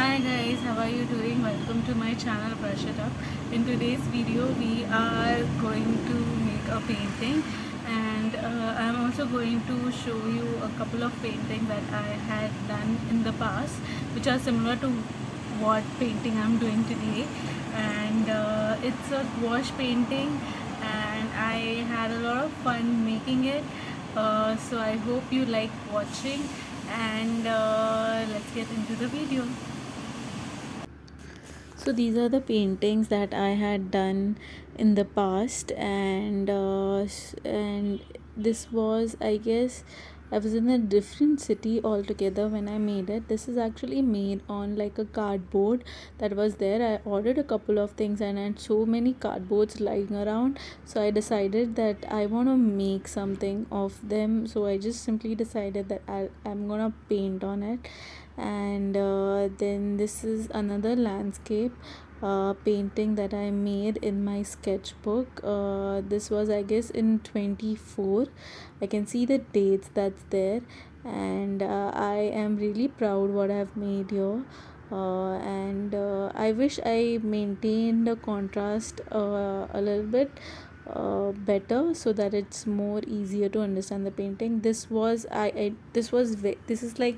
Hi guys, how are you doing? Welcome to my channel Brush It Up. In today's video we are going to make a painting, and I'm also going to show you a couple of paintings that I had done in the past which are similar to what painting I'm doing today. And it's a wash painting and I had a lot of fun making it. So I hope you like watching, and let's get into the video. So these are the paintings that I had done in the past, and this was, I guess, I was in a different city altogether when I made it. This is actually made on like a cardboard that was there. I ordered a couple of things and I had so many cardboards lying around, so I decided that I want to make something of them. So I just simply decided that I'm gonna paint on it. And then this is another landscape painting that I made in my sketchbook. This was, I guess, in 24. I can see the dates that's there, and I am really proud what I've made here. And I wish I maintained the contrast a little bit better, so that it's more easier to understand the painting. This was this is like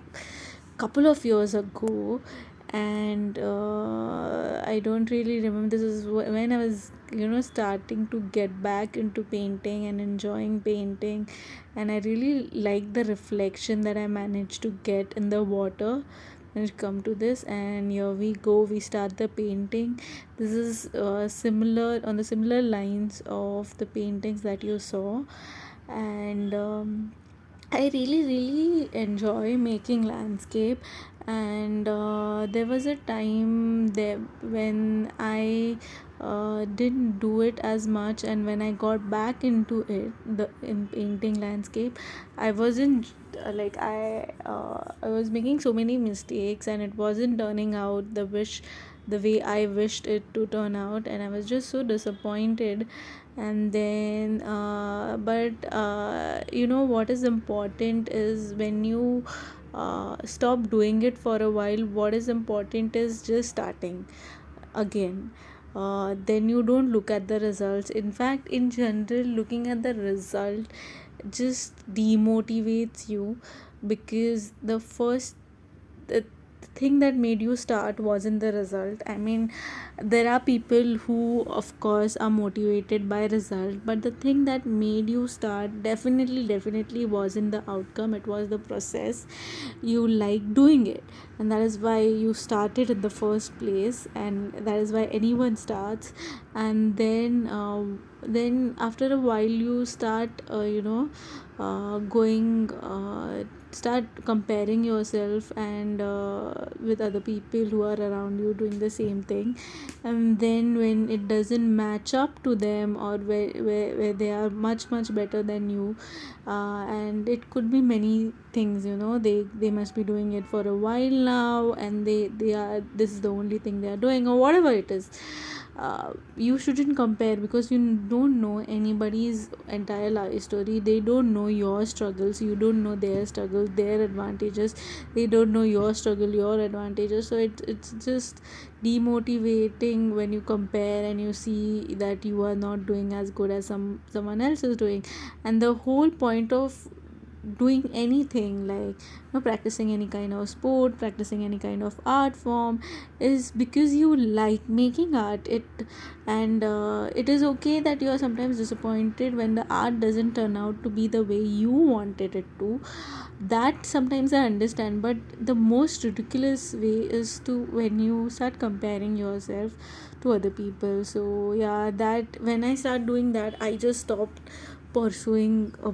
couple of years ago, and I don't really remember. This is when I was starting to get back into painting and enjoying painting, and I really like the reflection that I managed to get in the water when it come to this. And here we go, we start the painting. This is similar, on the similar lines of the paintings that you saw. And I really enjoy making landscape. And there was a time there when I didn't do it as much, and when I got back into it, the in painting landscape, I wasn't I was making so many mistakes, and it wasn't turning out the way I wished it to turn out, and I was just so disappointed. And then but what is important is when you stop doing it for a while, what is important is just starting again. Then you don't look at the results. In fact, in general, looking at the result just demotivates you, because the thing that made you start wasn't the result. I mean, there are people who of course are motivated by result, but the thing that made you start definitely wasn't the outcome, it was the process. You like doing it, and that is why you started in the first place, and that is why anyone starts. And then after a while you start going start comparing yourself and with other people who are around you doing the same thing. And then when it doesn't match up to them, or where they are much better than you, and it could be many things, they must be doing it for a while now, and they are, this is the only thing they are doing, or whatever it is. You shouldn't compare, because you don't know anybody's entire life story. They don't know your struggles, you don't know their struggles, their advantages. They don't know your struggle, your advantages. So it's just demotivating when you compare and you see that you are not doing as good as someone else is doing. And the whole point of doing anything, like practicing any kind of sport, practicing any kind of art form, is because you like making art. And it is okay that you are sometimes disappointed when the art doesn't turn out to be the way you wanted it to. That sometimes I understand, but the most ridiculous way is to when you start comparing yourself to other people. So yeah, that when I start doing that, I just stopped pursuing a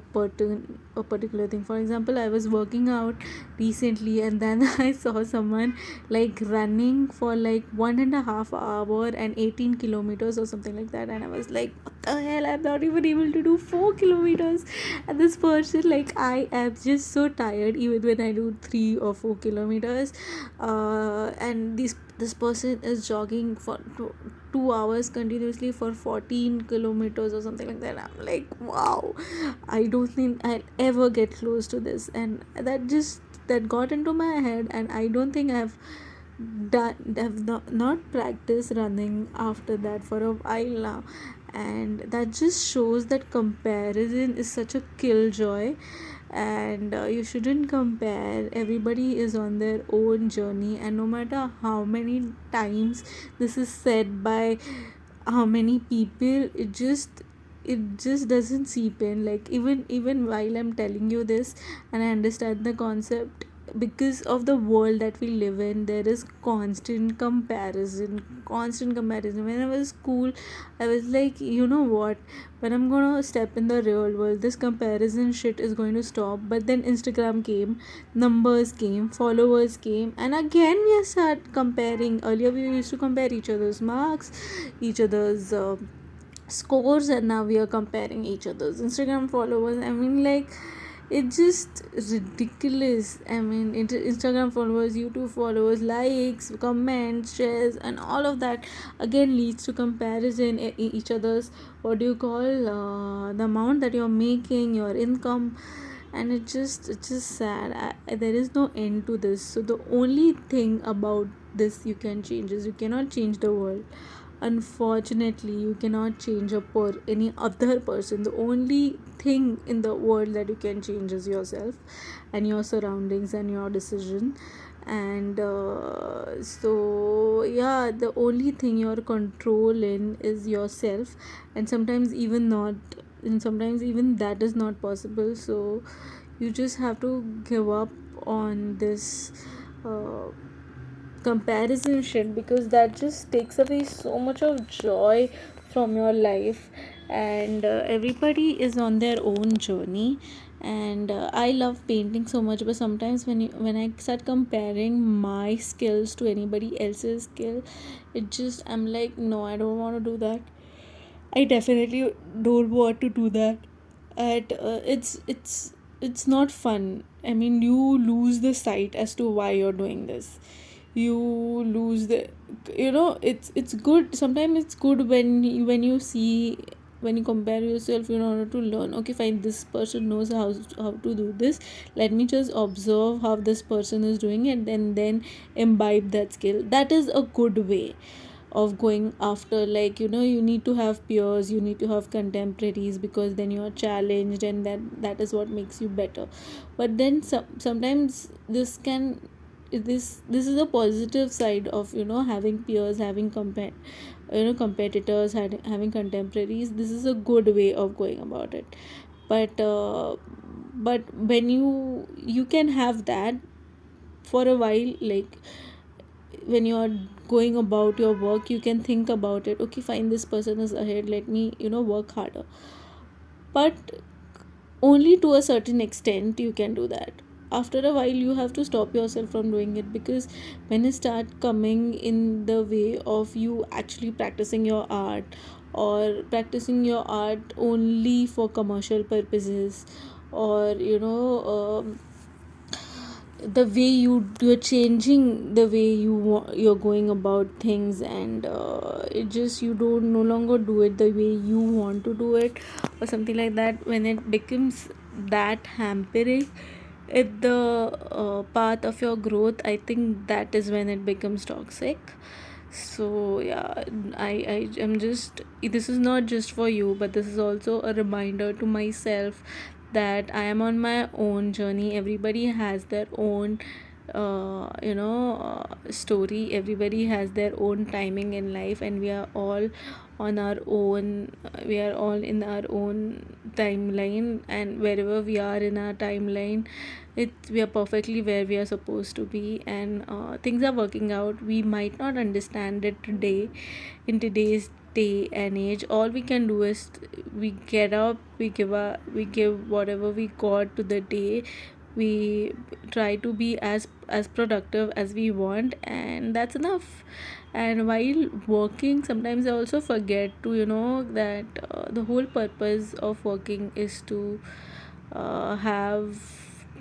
particular thing. For example, I was working out recently, and then I saw someone like running for like 1.5 hour and 18 kilometers or something like that, and I was like, what the hell, I'm not even able to do 4 kilometers. And this person, like, I am just so tired even when I do 3 or 4 kilometers. And this person is jogging for 2 hours continuously for 14 kilometers or something like that. I'm like, wow, I don't think I'll ever get close to this. And that got into my head, and I don't think I've have not practiced running after that for a while now, and that just shows that comparison is such a killjoy. And you shouldn't compare. Everybody is on their own journey, and no matter how many times this is said by how many people, it just doesn't seep in. Like, even while I'm telling you this and I understand the concept, because of the world that we live in, there is constant comparison. When I was school, I was like, you know what, when I'm gonna step in the real world, this comparison shit is going to stop. But then Instagram came, numbers came, followers came, and again we start comparing. Earlier we used to compare each other's marks, each other's scores, and now we are comparing each other's Instagram followers. I mean, like, it's just ridiculous. I mean, Instagram followers, YouTube followers, likes, comments, shares, and all of that again leads to comparison. Each other's, what do you call, the amount that you're making, your income. And it's just sad. There is no end to this. So the only thing about this you can change is, you cannot change the world. Unfortunately, you cannot change any other person. The only thing in the world that you can change is yourself and your surroundings and your decision. And so yeah, the only thing you're controlling is yourself. And sometimes even that is not possible. So you just have to give up on this uh, comparison shit, because that just takes away so much of joy from your life. And everybody is on their own journey. And I love painting so much, but sometimes when I start comparing my skills to anybody else's skill, I'm like, no, I don't want to do that. I definitely don't want to do that. And it's not fun. I mean, you lose the sight as to why you're doing this. You lose the, it's good. Sometimes it's good when you see, when you compare yourself in order to learn. Okay, fine, this person knows how to do this. Let me just observe how this person is doing it, and then imbibe that skill. That is a good way of going after. Like, you need to have peers, you need to have contemporaries, because then you are challenged, and that is what makes you better. But then sometimes this is a positive side of, having peers, having competitors, having contemporaries. This is a good way of going about it. But when you can have that for a while. Like, when you are going about your work, you can think about it. Okay, fine, this person is ahead, let me work harder. But only to a certain extent you can do that. After a while you have to stop yourself from doing it, because when it start coming in the way of you actually practicing your art, or practicing your art only for commercial purposes, or the way you're changing the way you're going about things. And it just, you don't no longer do it the way you want to do it, or something like that. When it becomes that hampering at the path of your growth, I think that is when it becomes toxic. So yeah, I am just, this is not just for you, but this is also a reminder to myself that I am on my own journey. Everybody has their own story. Everybody has their own timing in life, and we are all on our own. We are all in our own timeline, and wherever we are in our timeline, we are perfectly where we are supposed to be. And things are working out. We might not understand it today, in today's day and age. All we can do is, we get up, we give whatever we got to the day. We try to be as productive as we want, and that's enough. And while working, sometimes I also forget to, that the whole purpose of working is to have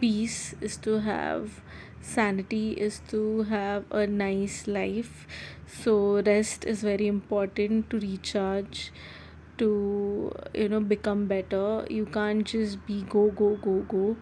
peace, is to have sanity, is to have a nice life. So rest is very important to recharge, to become better. You can't just be go go go go.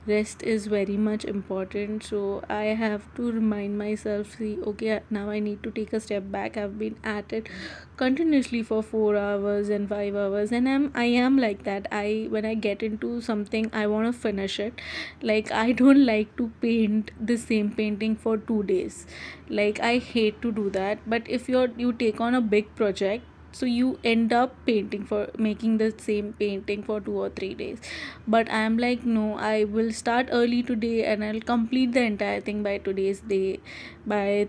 rest is very much important. So I have to remind myself, see, okay, now I need to take a step back. I've been at it continuously for 4 hours and 5 hours, and I am like that. I When I get into something, I want to finish it. Like, I don't like to paint the same painting for 2 days. Like, I hate to do that. But if you take on a big project, so you end up painting for making the same painting for 2 or 3 days. But I'm like, no, I will start early today and I'll complete the entire thing by today's day, by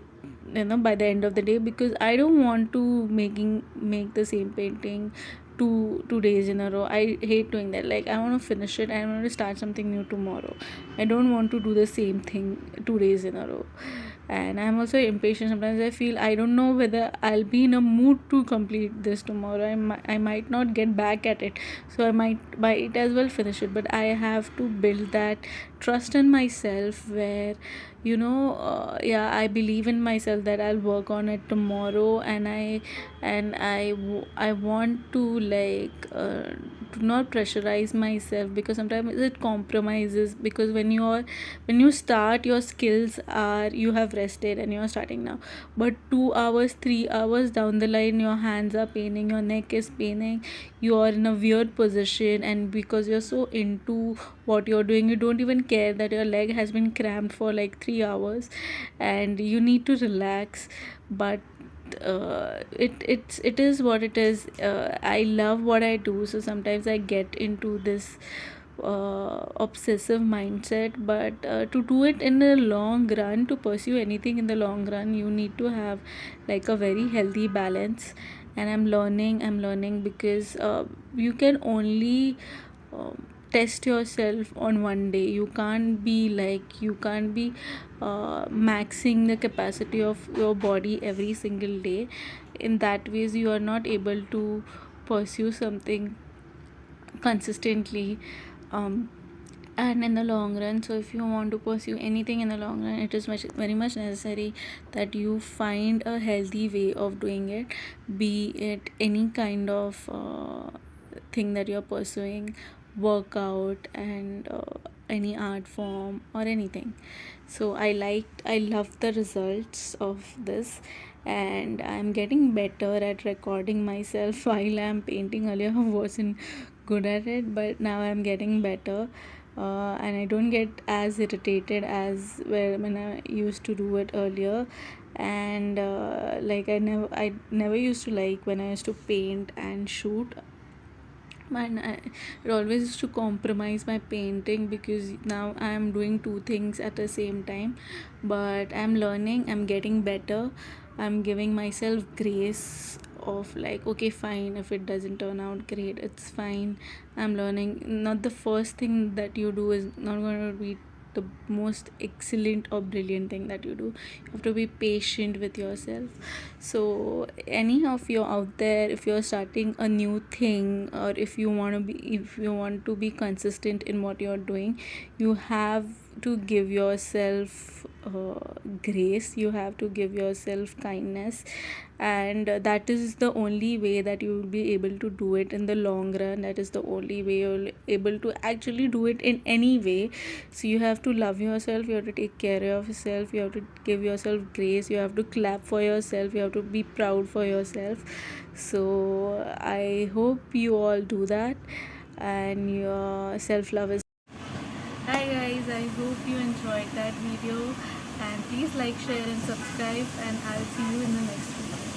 by the end of the day, because I don't want to make the same painting 2 days in a row. I hate doing that. Like, I want to finish it. I want to start something new tomorrow. I don't want to do the same thing 2 days in a row. And I'm also impatient. Sometimes I feel I don't know whether I'll be in a mood to complete this tomorrow. I might not get back at it, so I might as well finish it. But I have to build that trust in myself, where yeah, I believe in myself that I'll work on it tomorrow. And I want to, like, to not pressurize myself, because sometimes it compromises, because when you start, your skills are, you have rested and you're starting now. But 2 hours, 3 hours down the line, your hands are paining, your neck is paining, you are in a weird position, and because you're so into what you're doing, you don't even care that your leg has been cramped for like 3 hours and you need to relax. But it is what it is. I love what I do, so sometimes I get into this obsessive mindset. But to do it in the long run, to pursue anything in the long run, you need to have like a very healthy balance. And I'm learning because you can only test yourself on one day. You can't be maxing the capacity of your body every single day. In that ways, you are not able to pursue something consistently. Um, and in the long run, so if you want to pursue anything in the long run, it is very much necessary that you find a healthy way of doing it, be it any kind of thing that you're pursuing, workout, and any art form or anything. So I love the results of this, and I'm getting better at recording myself while I'm painting. Earlier I wasn't good at it, but now I'm getting better. And I don't get as irritated as when I used to do it earlier. And like, I never used to like when I used to paint and shoot. And it always used to compromise my painting, because now I am doing two things at the same time. But I'm learning, I'm getting better. I'm giving myself grace of, like, okay, fine, if it doesn't turn out great, it's fine. I'm learning. Not the first thing that you do is not going to be the most excellent or brilliant thing that you do. You have to be patient with yourself. So any of you out there, if you're starting a new thing, or if you want to be consistent in what you're doing, you have to give yourself grace, you have to give yourself kindness. And that is the only way that you will be able to do it in the long run. That is the only way you'll able to actually do it in any way. So you have to love yourself, you have to take care of yourself, you have to give yourself grace, you have to clap for yourself, you have to be proud for yourself. So I hope you all do that, and your self love is. Hi guys, I hope you enjoyed that video, and please like, share and subscribe, and I'll see you in the next video.